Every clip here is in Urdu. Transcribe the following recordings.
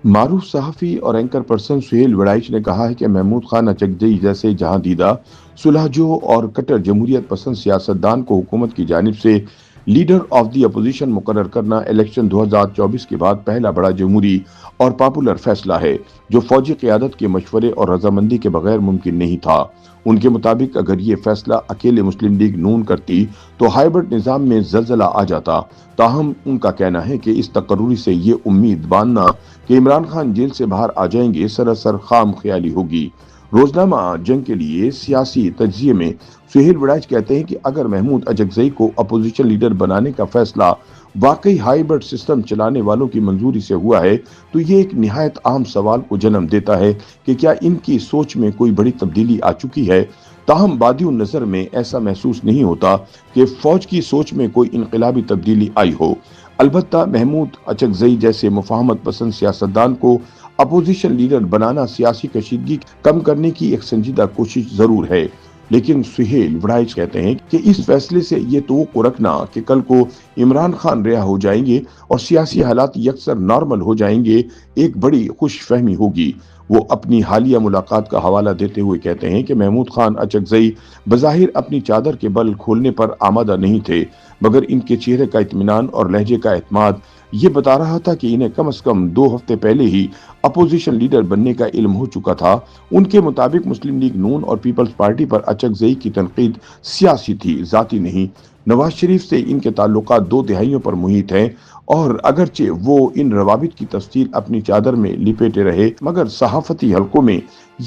معروف صحافی اور اینکر پرسن سہیل وڑائچ نے کہا ہے کہ محمود خان اچکزئی جیسے جہاں دیدہ صلح جو اور کٹر جمہوریت پسند سیاستدان کو حکومت کی جانب سے لیڈر آف دی اپوزیشن مقرر کرنا الیکشن 2024 کے بعد پہلا بڑا جمہوری اور پاپولر فیصلہ ہے جو فوجی قیادت کے مشورے اور رضامندی کے بغیر ممکن نہیں تھا۔ ان کے مطابق اگر یہ فیصلہ اکیلے مسلم لیگ نون کرتی تو ہائبرڈ نظام میں زلزلہ آ جاتا۔ تاہم ان کا کہنا ہے کہ اس تقرری سے یہ امید باندھنا کہ عمران خان جیل سے باہر آ جائیں گے سراسر خام خیالی ہوگی۔ روزنامہ جنگ کے لیے سیاسی تجزیے میں سہیل وڑائچ کہتے ہیں کہ اگر محمود اچکزئی کو اپوزیشن لیڈر بنانے کا فیصلہ واقعی ہائبرڈ سسٹم چلانے والوں کی منظوری سے ہوا ہے تو یہ ایک نہایت اہم سوال کو جنم دیتا ہے کہ کیا ان کی سوچ میں کوئی بڑی تبدیلی آ چکی ہے۔ تاہم بادی النظر میں ایسا محسوس نہیں ہوتا کہ فوج کی سوچ میں کوئی انقلابی تبدیلی آئی ہو۔ البتہ محمود اچکزئی جیسے مفاہمت پسند سیاستدان کو اپوزیشن لیڈر بنانا سیاسی کشیدگی کم کرنے کی ایک سنجیدہ کوشش ضرور ہے، لیکن سہیل وڑائچ کہتے ہیں کہ اس فیصلے سے یہ توقع رکھنا کہ کل کو عمران خان رہا ہو جائیں گے اور سیاسی حالات یکسر نارمل ہو جائیں گے ایک بڑی خوش فہمی ہوگی۔ وہ اپنی حالیہ ملاقات کا حوالہ دیتے ہوئے کہتے ہیں کہ محمود خان اچکزئی بظاہر اپنی چادر کے بل کھولنے پر آمادہ نہیں تھے، مگر ان کے چہرے کا اطمینان اور لہجے کا اعتماد یہ بتا رہا تھا کہ انہیں کم از کم 2 ہفتے پہلے ہی اپوزیشن لیڈر بننے کا علم ہو چکا تھا۔ ان کے مطابق مسلم لیگ نون اور پیپلز پارٹی پر اچکزئی کی تنقید سیاسی تھی، ذاتی نہیں۔ نواز شریف سے ان کے تعلقات 2 دہائیوں پر محیط ہیں اور اگرچہ وہ ان روابط کی تفصیل اپنی چادر میں لپیٹے رہے مگر صحافتی حلقوں میں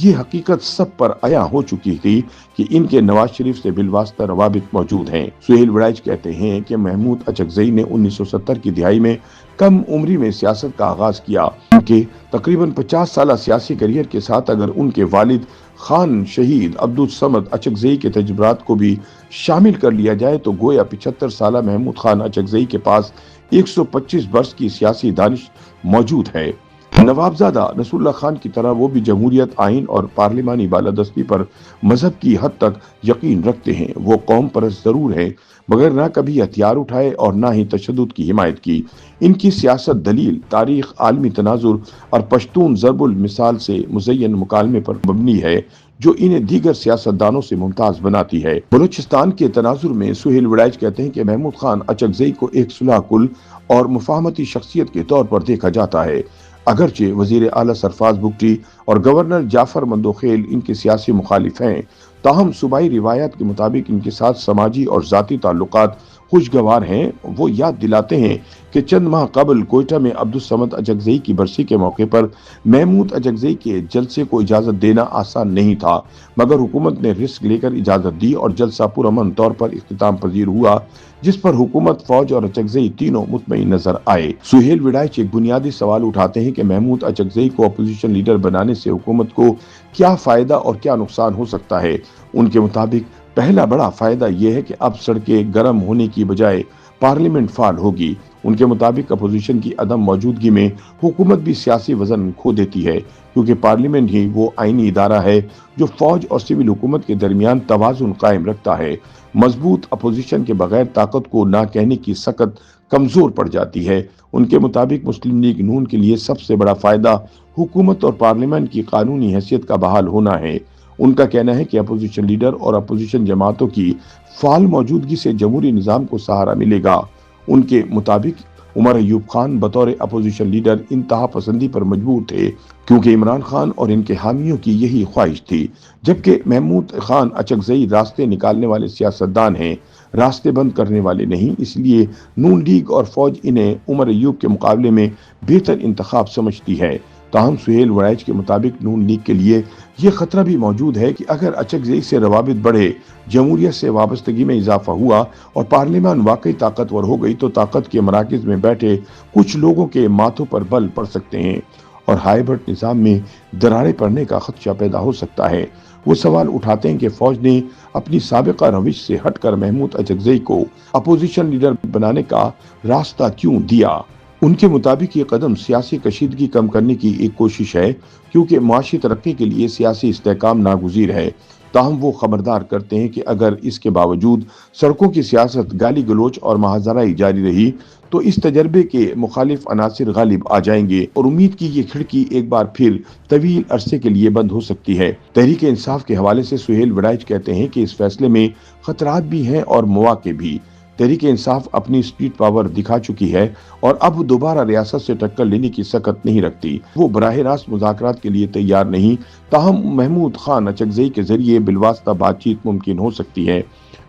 یہ حقیقت سب پر عیاں ہو چکی تھی کہ ان کے نواز شریف سے بالواسطہ روابط موجود ہیں۔ سہیل وڑائچ کہتے ہیں کہ محمود اچکزئی نے 1970 کی دہائی میں کم عمری میں سیاست کا آغاز کیا۔ ان کے تقریباً 50 سالہ سیاسی کیریئر کے ساتھ اگر ان کے والد خان شہید عبدالصمد اچکزئی کے تجربات کو بھی شامل کر لیا جائے تو گویا 75 سالہ محمود خان اچکزئی کے پاس 125 برس کی سیاسی دانش موجود ہے۔ نوابزادہ نصر اللہ خان کی طرح وہ بھی جمہوریت، آئین اور پارلیمانی بالادستی پر مذہب کی حد تک یقین رکھتے ہیں۔ وہ قوم پرست ضرور ہیں مگر نہ کبھی ہتھیار اٹھائے اور نہ ہی تشدد کی حمایت کی۔ ان کی سیاست دلیل، تاریخ، عالمی تناظر اور پشتون ضرب المثال سے مزین مکالمے پر مبنی ہے جو انہیں دیگر سیاستدانوں سے ممتاز بناتی ہے۔ بلوچستان کے تناظر میں سہیل وڑائچ کہتے ہیں کہ محمود خان اچکزئی کو ایک صلح کل اور مفاہمتی شخصیت کے طور پر دیکھا جاتا ہے۔ اگرچہ وزیر اعلیٰ سرفراز بگٹی اور گورنر جعفر مندوخیل ان کے سیاسی مخالف ہیں، تاہم صوبائی روایات کے مطابق ان کے ساتھ سماجی اور ذاتی تعلقات خوشگوار ہیں۔ وہ یاد دلاتے ہیں کہ چند ماہ قبل کوئٹہ میں عبدالصمد اچکزئی کی برسی کے موقع پر محمود اچکزئی کے جلسے کو اجازت دینا آسان نہیں تھا، مگر حکومت نے رسک لے کر اجازت دی اور جلسہ پرامن طور پر اختتام پذیر ہوا، جس پر حکومت، فوج اور اچکزئی تینوں مطمئن نظر آئے۔ سہیل وڑائچ ایک بنیادی سوال اٹھاتے ہیں کہ محمود اچکزئی کو اپوزیشن لیڈر بنانے سے حکومت کو کیا فائدہ اور کیا نقصان ہو سکتا ہے۔ ان کے مطابق پہلا بڑا فائدہ یہ ہے کہ اب سڑکیں گرم ہونے کی بجائے پارلیمنٹ فعال ہوگی۔ ان کے مطابق اپوزیشن کی عدم موجودگی میں حکومت بھی سیاسی وزن کھو دیتی ہے، کیونکہ پارلیمنٹ ہی وہ آئینی ادارہ ہے جو فوج اور سول حکومت کے درمیان توازن قائم رکھتا ہے۔ مضبوط اپوزیشن کے بغیر طاقت کو نہ کہنے کی سکت کمزور پڑ جاتی ہے۔ ان کے مطابق مسلم لیگ نون کے لیے سب سے بڑا فائدہ حکومت اور پارلیمنٹ کی قانونی حیثیت کا بحال ہونا ہے۔ ان کا کہنا ہے کہ اپوزیشن لیڈر اور اپوزیشن جماعتوں کی فعال موجودگی سے جمہوری نظام کو سہارا ملے گا۔ ان کے مطابق عمر ایوب خان بطور اپوزیشن لیڈر انتہا پسندی پر مجبور تھے کیونکہ عمران خان اور ان کے حامیوں کی یہی خواہش تھی، جبکہ محمود خان اچکزئی راستے نکالنے والے سیاستدان ہیں، راستے بند کرنے والے نہیں۔ اس لیے نون لیگ اور فوج انہیں عمر ایوب کے مقابلے میں بہتر انتخاب سمجھتی ہے۔ تاہم سہیل وڑائچ کے مطابق نون لیگ کے لیے یہ خطرہ بھی موجود ہے کہ اگر اچکزئی سے روابط بڑھے، جمہوریت سے وابستگی میں اضافہ ہوا اور پارلیمان واقعی طاقتور ہو گئی تو طاقت کے مراکز میں بیٹھے کچھ لوگوں کے ماتھوں پر بل پڑ سکتے ہیں اور ہائبرڈ نظام میں دراریں پڑنے کا خدشہ پیدا ہو سکتا ہے۔ وہ سوال اٹھاتے ہیں کہ فوج نے اپنی سابقہ روش سے ہٹ کر محمود اچکزئی کو اپوزیشن لیڈر بنانے کا راستہ کیوں دیا۔ ان کے مطابق یہ قدم سیاسی کشیدگی کم کرنے کی ایک کوشش ہے، کیونکہ معاشی ترقی کے لیے سیاسی استحکام ناگزیر ہے۔ تاہم وہ خبردار کرتے ہیں کہ اگر اس کے باوجود سڑکوں کی سیاست، گالی گلوچ اور مہاجرائی جاری رہی تو اس تجربے کے مخالف عناصر غالب آ جائیں گے اور امید کی یہ کھڑکی ایک بار پھر طویل عرصے کے لیے بند ہو سکتی ہے۔ تحریک انصاف کے حوالے سے سہیل وڑائچ کہتے ہیں کہ اس فیصلے میں خطرات بھی ہیں اور مواقع بھی۔ تحریک انصاف اپنی سپیڈ پاور دکھا چکی ہے اور اب دوبارہ ریاست سے ٹکر لینے کی سکت نہیں رکھتی۔ وہ براہ راست مذاکرات کے لیے تیار نہیں، تاہم محمود خان اچکزئی کے ذریعے بالواسطہ بات چیت ممکن ہو سکتی ہے۔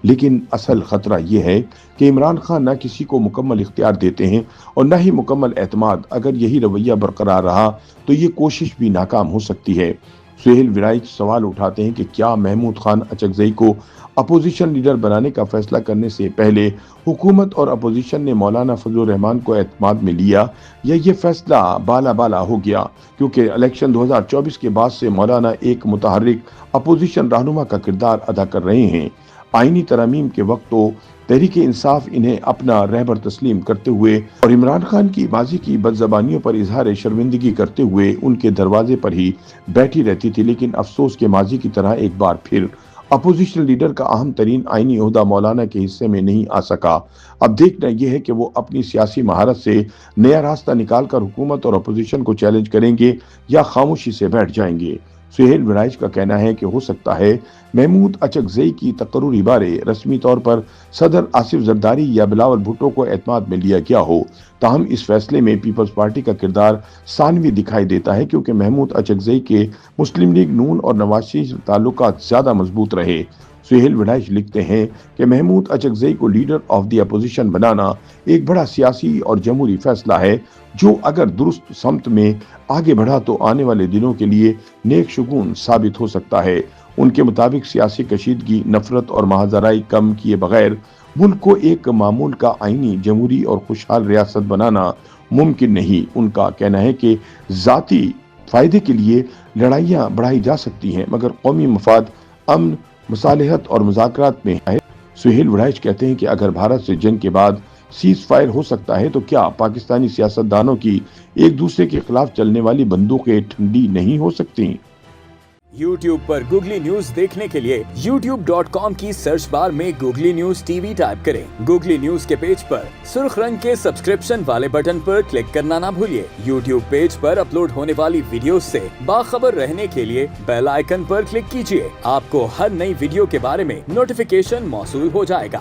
لیکن اصل خطرہ یہ ہے کہ عمران خان نہ کسی کو مکمل اختیار دیتے ہیں اور نہ ہی مکمل اعتماد۔ اگر یہی رویہ برقرار رہا تو یہ کوشش بھی ناکام ہو سکتی ہے۔ سہیل وڑائچ سوال اٹھاتے ہیں کہ کیا محمود خان اچکزئی کو اپوزیشن لیڈر بنانے کا فیصلہ کرنے سے پہلے حکومت اور اپوزیشن نے مولانا فضل الرحمان کو اعتماد میں لیا، یا یہ فیصلہ بالا بالا ہو گیا کیونکہ الیکشن 2024 کے بعد سے مولانا ایک متحرک اپوزیشن رہنما کا کردار ادا کر رہے ہیں۔ آئینی ترامیم کے وقت تو تحریک انصاف انہیں اپنا رہبر تسلیم کرتے ہوئے اور عمران خان کی ماضی کی بدزبانیوں پر اظہار شرمندگی کرتے ہوئے ان کے دروازے پر ہی بیٹھی رہتی تھی، لیکن افسوس کے ماضی کی طرح ایک بار پھر اپوزیشن لیڈر کا اہم ترین آئینی عہدہ مولانا کے حصے میں نہیں آ سکا۔ اب دیکھنا یہ ہے کہ وہ اپنی سیاسی مہارت سے نیا راستہ نکال کر حکومت اور اپوزیشن کو چیلنج کریں گے یا خاموشی سے بیٹھ جائیں گے۔ سہیل وڑائچ کا کہنا ہے کہ ہو سکتا ہے محمود اچکزئی کی تقرری بارے رسمی طور پر صدر آصف زرداری یا بلاول بھٹو کو اعتماد میں لیا گیا ہو، تاہم اس فیصلے میں پیپلز پارٹی کا کردار ثانوی دکھائی دیتا ہے کیونکہ محمود اچکزئی کے مسلم لیگ نون اور نواز شریف سے تعلقات زیادہ مضبوط رہے۔ سہیل وڑائچ لکھتے ہیں کہ محمود اچکزئی کو لیڈر آف دی اپوزیشن بنانا ایک بڑا سیاسی اور جمہوری فیصلہ ہے جو اگر درست سمت میں آگے بڑھا تو آنے والے دنوں کے لیے نیک شگون ثابت ہو سکتا ہے۔ ان کے مطابق سیاسی کشیدگی، نفرت اور مہاجرائی کم کیے بغیر ملک کو ایک معمول کا آئینی، جمہوری اور خوشحال ریاست بنانا ممکن نہیں۔ ان کا کہنا ہے کہ ذاتی فائدے کے لیے لڑائیاں بڑھائی جا سکتی ہیں مگر قومی مفاد، امن، مصالحت اور مذاکرات میں ہے۔ سہیل وڑائچ کہتے ہیں کہ اگر بھارت سے جنگ کے بعد سیز فائر ہو سکتا ہے تو کیا پاکستانی سیاستدانوں کی ایک دوسرے کے خلاف چلنے والی بندوقیں ٹھنڈی نہیں ہو سکتی؟ YouTube پر گوگلی نیوز دیکھنے کے لیے youtube.com کی سرچ بار میں googly news T V type کریں۔ گوگلی نیوز کے پیج پر سرخ رنگ کے سبسکرپشن والے بٹن پر کلک کرنا نہ بھولیے۔ YouTube پیج پر اپلوڈ ہونے والی ویڈیوز سے باخبر رہنے کے لیے بیل آئیکن پر کلک کیجیے۔ آپ کو ہر نئی ویڈیو کے بارے میں نوٹیفیکیشن موصول ہو جائے گا۔